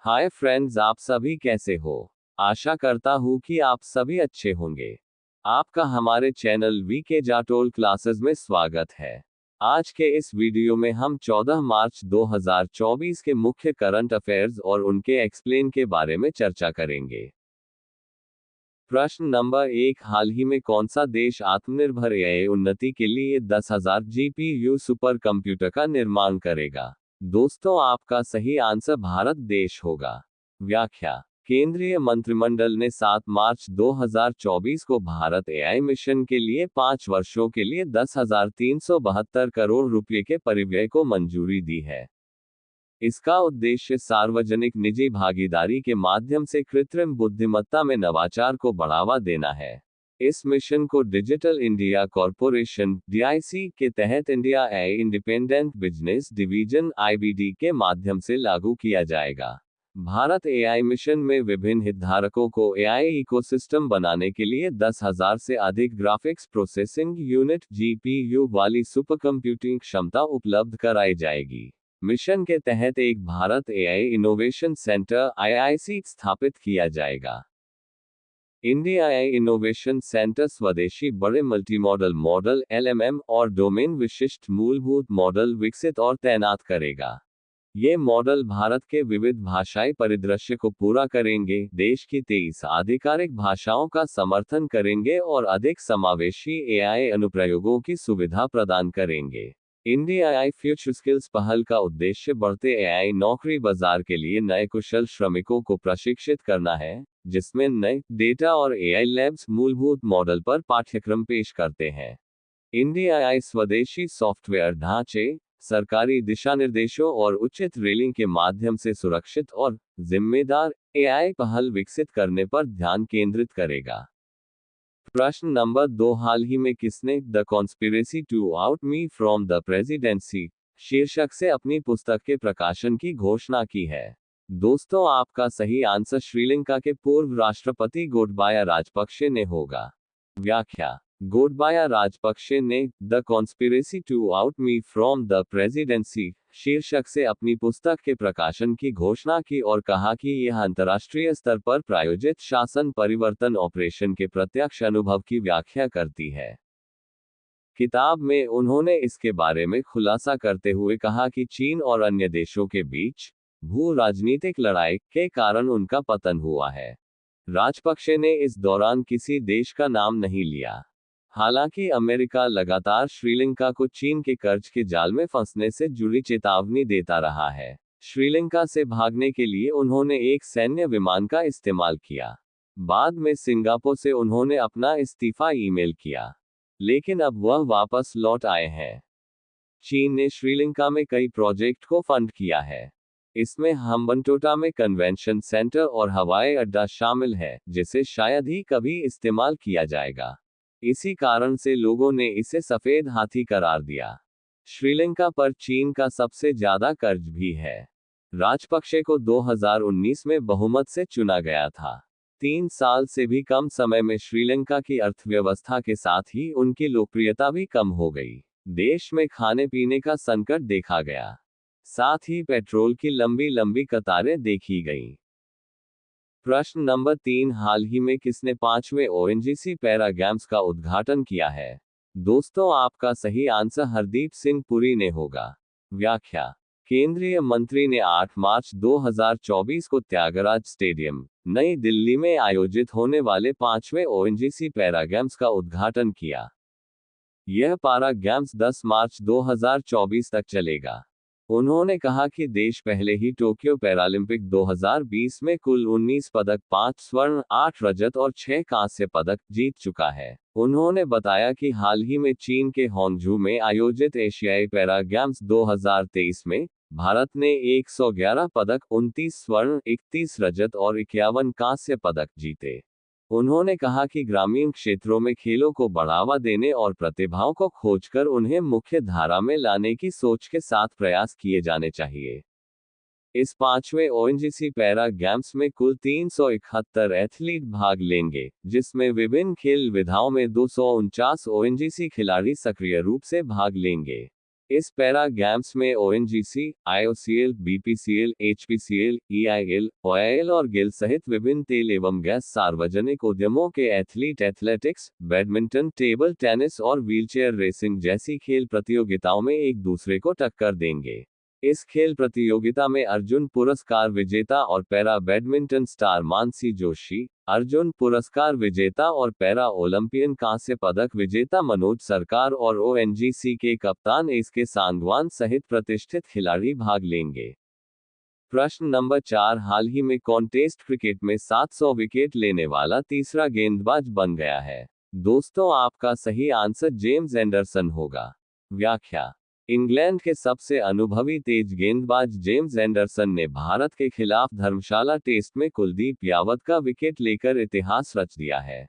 Hi friends, आप सभी कैसे हो। आशा करता हूँ कि आप सभी अच्छे होंगे। आपका हमारे चैनल वीके जाटोल क्लासेस में स्वागत है। आज के इस वीडियो में हम 14 मार्च 2024 के मुख्य करंट अफेयर्स और उनके एक्सप्लेन के बारे में चर्चा करेंगे। प्रश्न नंबर 1, हाल ही में कौन सा देश आत्मनिर्भर एआई उन्नति के लिए 10,000 जीपीयू सुपर कंप्यूटर का निर्माण करेगा? दोस्तों, आपका सही आंसर भारत देश होगा। व्याख्या। केंद्रीय मंत्रिमंडल ने 7 मार्च 2024 को भारत एआई मिशन के लिए 5 वर्षों के लिए 10,372 करोड़ रुपए के परिव्यय को मंजूरी दी है। इसका उद्देश्य सार्वजनिक निजी भागीदारी के माध्यम से कृत्रिम बुद्धिमत्ता में नवाचार को बढ़ावा देना है। इस मिशन को डिजिटल इंडिया कॉरपोरेशन (डीआईसी) के तहत India AI independent business division (IBD) के माध्यम से लागू किया जाएगा। भारत एआई मिशन में विभिन्न हितधारकों को एआई इकोसिस्टम बनाने के लिए 10,000 से अधिक ग्राफिक्स प्रोसेसिंग यूनिट (जीपीयू) वाली सुपर कंप्यूटिंग क्षमता उपलब्ध कराई जाएगी। मिशन के तहत एक Bharat AI innovation centre (IIC) स्थापित किया जाएगा। इंडिया एआई इनोवेशन सेंटर स्वदेशी बड़े मल्टीमॉडल मॉडल (एलएमएम) और डोमेन विशिष्ट मूलभूत मॉडल विकसित और तैनात करेगा। ये मॉडल भारत के विविध भाषाई परिदृश्य को पूरा करेंगे, देश की 23 आधिकारिक भाषाओं का समर्थन करेंगे और अधिक समावेशी एआई अनुप्रयोगों की सुविधा प्रदान करेंगे। इंडिया एआई फ्यूचर स्किल्स पहल का उद्देश्य बढ़ते एआई नौकरी बाजार के लिए नए कुशल श्रमिकों को प्रशिक्षित करना है, जिसमें नए डेटा और एआई लैब्स मूलभूत मॉडल पर पाठ्यक्रम पेश करते हैं। इंडिया एआई स्वदेशी सॉफ्टवेयर ढांचे, सरकारी दिशानिर्देशों और उचित रेलिंग के माध्यम से सुरक्षित और जिम्मेदार एआई पहल विकसित करने पर ध्यान केंद्रित करेगा। प्रश्न नंबर 2, हाल ही में किसने the conspiracy to out me from the presidency शीर्षक से अपनी पुस्तक के प्रकाशन की घोषणा की है? दोस्तों, आपका सही आंसर श्रीलंका के पूर्व राष्ट्रपति गोटबाया राजपक्षे ने होगा। व्याख्या। गोटबाया राजपक्षे ने the conspiracy to out me from the presidency शीर्षक से अपनी पुस्तक के प्रकाशन की घोषणा की और कहा कि यह अंतर्राष्ट्रीय स्तर पर प्रायोजित शासन परिवर्तन ऑपरेशन के प्रत्यक्ष अनुभव की व्याख्या करती है। किताब में उन्होंने इसके बारे में खुलासा करते हुए कहा कि चीन और अन्य देशों के बीच भू राजनीतिक लड़ाई के कारण उनका पतन हुआ है। राजपक्षे ने इस दौरान किसी देश का नाम नहीं लिया। हालांकि अमेरिका लगातार श्रीलंका को चीन के कर्ज के जाल में फंसने से जुड़ी चेतावनी देता रहा है। श्रीलंका से भागने के लिए उन्होंने एक सैन्य विमान का इस्तेमाल किया। बाद में सिंगापुर से उन्होंने अपना इस्तीफा ईमेल किया, लेकिन अब वह वापस लौट आए हैं। चीन ने श्रीलंका में कई प्रोजेक्ट को फंड किया है। इसमें हम्बनटोटा में कन्वेंशन सेंटर और हवाई अड्डा शामिल है, जिसे शायद ही कभी इस्तेमाल किया जाएगा। इसी कारण से लोगों ने इसे सफेद हाथी करार दिया। श्रीलंका पर चीन का सबसे ज्यादा कर्ज भी है। राजपक्षे को 2019 में बहुमत से चुना गया था। 3 साल से भी कम समय में श्रीलंका की अर्थव्यवस्था के साथ ही उनकी लोकप्रियता भी कम हो गई। देश में खाने पीने का संकट देखा गया, साथ ही पेट्रोल की लंबी लंबी कतारें देखी गईं। प्रश्न नंबर 3, हाल ही में किसने 5वें ओएनजीसी पैरा गेम्स का उद्घाटन किया है? दोस्तों, आपका सही आंसर हरदीप सिंह पुरी ने होगा। व्याख्या। केंद्रीय मंत्री ने 8 मार्च 2024 को त्यागराज स्टेडियम, नई दिल्ली में आयोजित होने वाले 5वें ओएनजीसी पैरा गेम्स का उद्घाटन किया। यह पैरा गेम्स 10 मार्च 2024 तक चलेगा। उन्होंने कहा कि देश पहले ही टोक्यो पैरालंपिक 2020 में कुल 19 पदक, 5 स्वर्ण, 8 रजत और 6 कांस्य पदक जीत चुका है। उन्होंने बताया कि हाल ही में चीन के होंगझू में आयोजित एशियाई पैरा गेम्स 2023 में भारत ने 111 पदक, 29 स्वर्ण, 31 रजत और 51 कांस्य पदक जीते। उन्होंने कहा कि ग्रामीण क्षेत्रों में खेलों को बढ़ावा देने और प्रतिभाओं को खोजकर उन्हें मुख्य धारा में लाने की सोच के साथ प्रयास किए जाने चाहिए। इस 5वें ओएनजीसी पैरा गेम्स में कुल 371 एथलीट भाग लेंगे, जिसमें विभिन्न खेल विधाओं में 249 ओएनजीसी खिलाड़ी सक्रिय रूप से भाग लेंगे। इस पैरा गेम्स में ONGC, IOCL, BPCL, HPCL, EIL, OIL और गिल सहित विभिन्न तेल एवं गैस सार्वजनिक उद्यमों के athlete athletics, badminton, table tennis और व्हीलचेयर रेसिंग जैसी खेल प्रतियोगिताओं में एक दूसरे को टक्कर देंगे। इस खेल प्रतियोगिता में अर्जुन पुरस्कार विजेता और para badminton star Mansi Joshi, Arjun पुरस्कार विजेता और पैरा ओलंपियन कांस्य पदक विजेता मनोज सरकार और ओएनजीसी के कप्तान एसके सांगवान सहित प्रतिष्ठित खिलाड़ी भाग लेंगे। प्रश्न नंबर 4, हाल ही में कौन टेस्ट क्रिकेट में 700 विकेट लेने वाला तीसरा गेंदबाज बन गया है? दोस्तों, आपका सही आंसर जेम्स एंडरसन होगा। व्याख्या: इंग्लैंड के सबसे अनुभवी तेज गेंदबाज जेम्स एंडरसन ने भारत के खिलाफ धर्मशाला टेस्ट में कुलदीप यादव का विकेट लेकर इतिहास रच दिया है।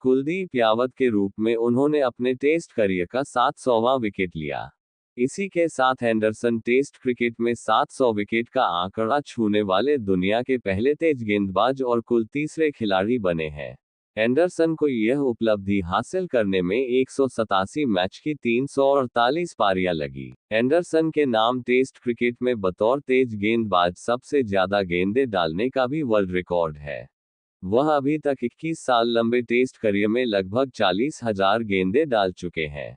कुलदीप यादव के रूप में उन्होंने अपने टेस्ट करियर का 700वां विकेट लिया। इसी के साथ एंडरसन टेस्ट क्रिकेट में 700 विकेट का आंकड़ा छूने वाले दुनिया के पहले तेज गेंदबाज और कुल तीसरे खिलाड़ी बने हैं। एंडरसन को यह उपलब्धि हासिल करने में 187 मैच की 348 पारियां लगी। एंडरसन के नाम टेस्ट क्रिकेट में बतौर तेज गेंदबाज सबसे ज्यादा गेंदें डालने का भी वर्ल्ड रिकॉर्ड है। वह अभी तक 21 साल लंबे टेस्ट करियर में लगभग 40,000 गेंदें डाल चुके हैं।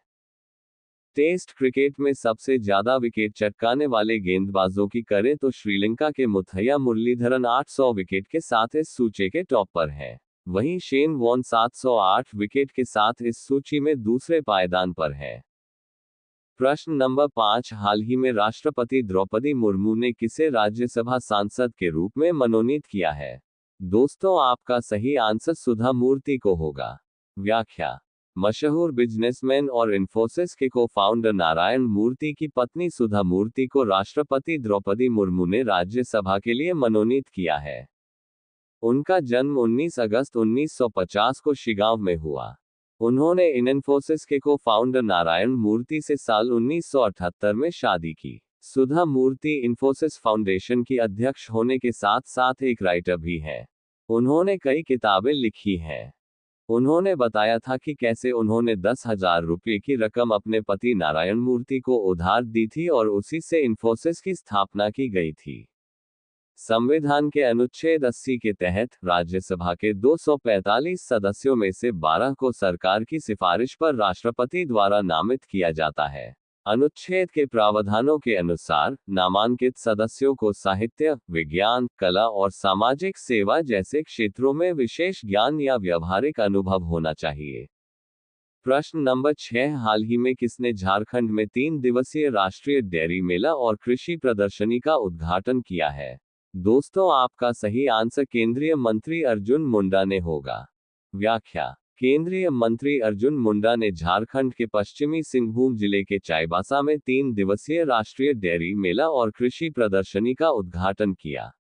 टेस्ट क्रिकेट में सबसे ज्यादा विकेट चटकाने वाले गेंदबाजों की करें तो श्रीलंका के मुथैया मुरलीधरन 800 विकेट के साथ इस सूची के टॉप पर हैं। वहीं शेन वॉर्न 708 विकेट के साथ इस सूची में दूसरे पायदान पर है। प्रश्न नंबर 5, हाल ही में राष्ट्रपति द्रौपदी मुर्मू ने किसे राज्यसभा सांसद के रूप में मनोनीत किया है? दोस्तों, आपका सही आंसर सुधा मूर्ति को होगा। व्याख्या: मशहूर बिजनेसमैन और इन्फोसिस के को-फाउंडर नारायण मूर्ति की पत्नी सुधा मूर्ति को राष्ट्रपति द्रौपदी मुर्मू ने राज्यसभा के लिए मनोनीत किया है। उनका जन्म 19 अगस्त 1950 को शिगांव में हुआ। उन्होंने इन्फोसिस के को-फाउंडर नारायण मूर्ति से साल 1978 में शादी की। सुधा मूर्ति इन्फोसिस फाउंडेशन की अध्यक्ष होने के साथ साथ एक राइटर भी हैं। उन्होंने कई किताबें लिखी हैं। उन्होंने बताया था कि कैसे उन्होंने 10,000 रुपये की रकम अपने पति नारायण मूर्ति को उधार दी थी और उसी से इन्फोसिस की स्थापना की गई थी। संविधान के अनुच्छेद 80 के तहत राज्यसभा के 245 सदस्यों में से 12 को सरकार की सिफारिश पर राष्ट्रपति द्वारा नामित किया जाता है। अनुच्छेद के प्रावधानों के अनुसार नामांकित सदस्यों को साहित्य, विज्ञान, कला और सामाजिक सेवा जैसे क्षेत्रों में विशेष ज्ञान या व्यावहारिक अनुभव होना चाहिए। प्रश्न नंबर 6, हाल ही में किसने झारखंड में 3 दिवसीय राष्ट्रीय डेयरी मेला और कृषि प्रदर्शनी का उद्घाटन किया है? दोस्तों, आपका सही आंसर केंद्रीय मंत्री अर्जुन मुंडा ने होगा। व्याख्या: केंद्रीय मंत्री अर्जुन मुंडा ने झारखंड के पश्चिमी सिंहभूम जिले के चाईबासा में 3 दिवसीय राष्ट्रीय डेयरी मेला और कृषि प्रदर्शनी का उद्घाटन किया।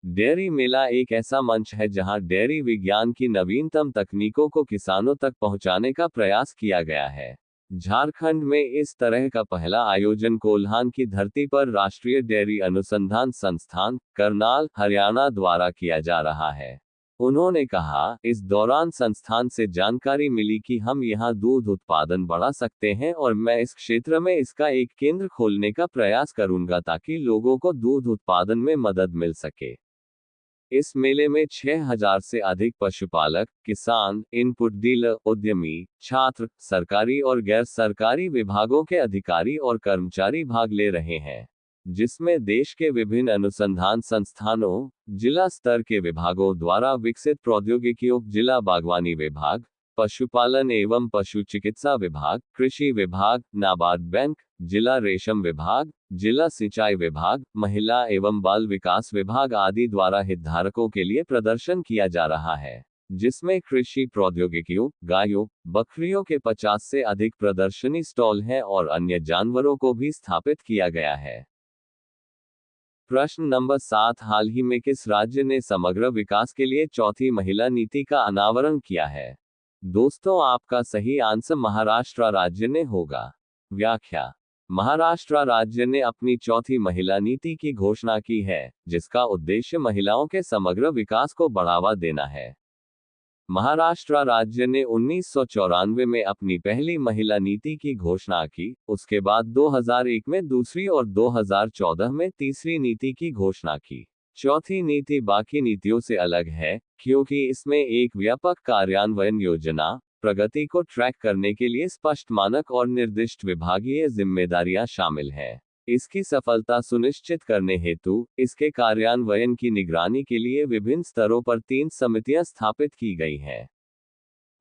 डेयरी मेला एक ऐसा मंच है जहां डेयरी विज्ञान की नवीनतम तकनीकों को किसानों तक पहुंचाने का प्रयास किया गया है। झारखंड में इस तरह का पहला आयोजन कोल्हान की धरती पर राष्ट्रीय डेयरी अनुसंधान संस्थान, करनाल, हरियाणा द्वारा किया जा रहा है। उन्होंने कहा, इस दौरान संस्थान से जानकारी मिली कि हम यहां दूध उत्पादन बढ़ा सकते हैं और मैं इस क्षेत्र में इसका एक केंद्र खोलने का प्रयास करूंगा ताकि लोगों को दूध उत्पादन में मदद मिल सके। इस मेले में 6,000 से अधिक पशुपालक, किसान, इनपुट डीलर, उद्यमी, छात्र, सरकारी और गैर सरकारी विभागों के अधिकारी और कर्मचारी भाग ले रहे हैं, जिसमें देश के विभिन्न अनुसंधान संस्थानों, जिला स्तर के विभागों द्वारा विकसित प्रौद्योगिकियों, जिला बागवानी विभाग, पशुपालन एवं पशु चिकित्सा विभाग, कृषि विभाग, नाबार्ड बैंक, जिला रेशम विभाग, जिला सिंचाई विभाग, महिला एवं बाल विकास विभाग आदि द्वारा हितधारकों के लिए प्रदर्शन किया जा रहा है, जिसमें कृषि प्रौद्योगिकियों, गायों, बकरियों के 50 से अधिक प्रदर्शनी स्टॉल हैं और अन्य जानवरों को भी स्थापित किया गया है। प्रश्न नंबर 7, हाल ही में किस राज्य ने समग्र विकास के लिए चौथी महिला नीति का अनावरण किया है? दोस्तों, आपका सही आंसर महाराष्ट्र राज्य ने होगा। व्याख्या: महाराष्ट्र राज्य ने अपनी चौथी महिला नीति की घोषणा की है, जिसका उद्देश्य महिलाओं के समग्र विकास को बढ़ावा देना है। महाराष्ट्र राज्य ने 1994 में अपनी पहली महिला नीति की घोषणा की, उसके बाद 2001 में दूसरी और 2014 में तीसरी नीति की घोषणा की। चौथी नीति बाकी नीतियों से अलग है, क्योंकि इसमें एक व्यापक कार्यान्वयन योजना, प्रगति को ट्रैक करने के लिए स्पष्ट मानक और निर्दिष्ट विभागीय जिम्मेदारियां शामिल हैं। इसकी सफलता सुनिश्चित करने हेतु इसके कार्यान्वयन की निगरानी के लिए विभिन्न स्तरों पर 3 समितियां स्थापित की गई हैं।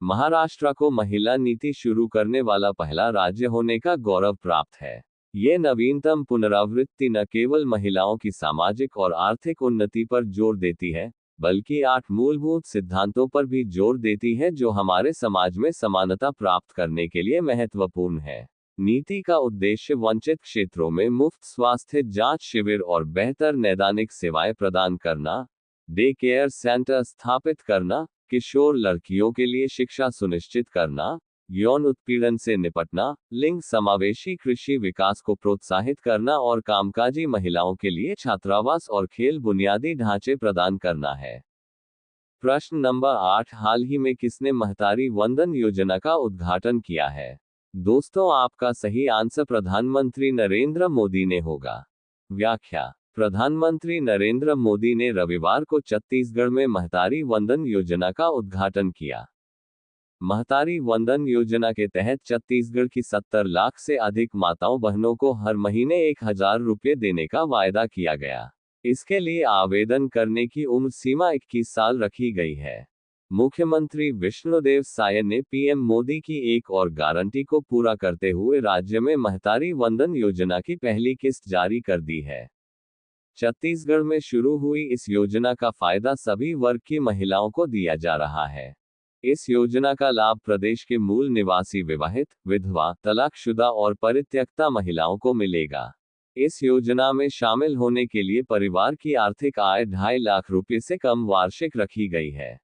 महाराष्ट्र को महिला नीति शुरू करने वाला पहला राज्य होने का गौरव प्राप्त है। ये नवीनतम पुनरावृत्ति न केवल महिलाओं की सामाजिक और आर्थिक उन्नति पर जोर देती है, बल्कि 8 मूलभूत सिद्धांतों पर भी जोर देती है जो हमारे समाज में समानता प्राप्त करने के लिए महत्वपूर्ण है। नीति का उद्देश्य वंचित क्षेत्रों में मुफ्त स्वास्थ्य जांच शिविर और बेहतर नैदानिक सेवाएं प्रदान करना, डे केयर सेंटर स्थापित करना, किशोर लड़कियों के लिए शिक्षा सुनिश्चित करना, यौन उत्पीड़न से निपटना, लिंग समावेशी कृषि विकास को प्रोत्साहित करना और कामकाजी महिलाओं के लिए छात्रावास और खेल बुनियादी ढांचे प्रदान करना है। प्रश्न नंबर 8, हाल ही में किसने महतारी वंदन योजना का उद्घाटन किया है? दोस्तों, आपका सही आंसर प्रधानमंत्री नरेंद्र मोदी ने होगा। व्याख्या: प्रधानमंत्री नरेंद्र मोदी ने रविवार को छत्तीसगढ़ में महतारी वंदन योजना का उद्घाटन किया। महतारी वंदन योजना के तहत छत्तीसगढ़ की 70 लाख से अधिक माताओं बहनों को हर महीने 1000 रुपये देने का वायदा किया गया। इसके लिए आवेदन करने की उम्र सीमा 21 साल रखी गई है। मुख्यमंत्री विष्णुदेव साय ने पीएम मोदी की एक और गारंटी को पूरा करते हुए राज्य में महतारी वंदन योजना की पहली किस्त जारी कर दी है। छत्तीसगढ़ में शुरू हुई इस योजना का फायदा सभी वर्ग की महिलाओं को दिया जा रहा है। इस योजना का लाभ प्रदेश के मूल निवासी विवाहित, विधवा, तलाकशुदा और परित्यक्ता महिलाओं को मिलेगा। इस योजना में शामिल होने के लिए परिवार की आर्थिक आय 2.5 लाख रुपये से कम वार्षिक रखी गई है।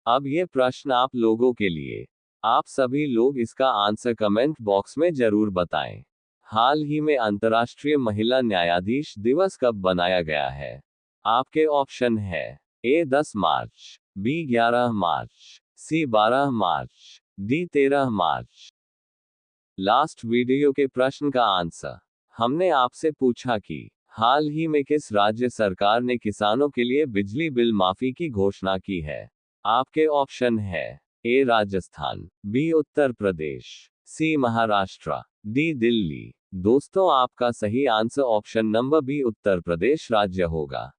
अब ये प्रश्न आप लोगों के लिए। आप सभी लोग इसका आंसर कमेंट बॉक्स में जरूर बताएं। हाल ही में अंतर्राष्ट्रीय महिला न्यायाधीश दिवस कब बनाया गया है? आपके ऑप्शन है: ए 10 मार्च, बी 11 मार्च, सी 12 मार्च, डी 13 मार्च। लास्ट वीडियो के प्रश्न का आंसर हमने आपसे पूछा कि हाल ही में किस राज्य सरकार ने किसानों के लिए बिजली बिल माफी की घोषणा की है? आपके ऑप्शन है: ए राजस्थान, बी उत्तर प्रदेश, सी महाराष्ट्र, डी दिल्ली। दोस्तों, आपका सही answer option number B Uttar Pradesh राज्य होगा।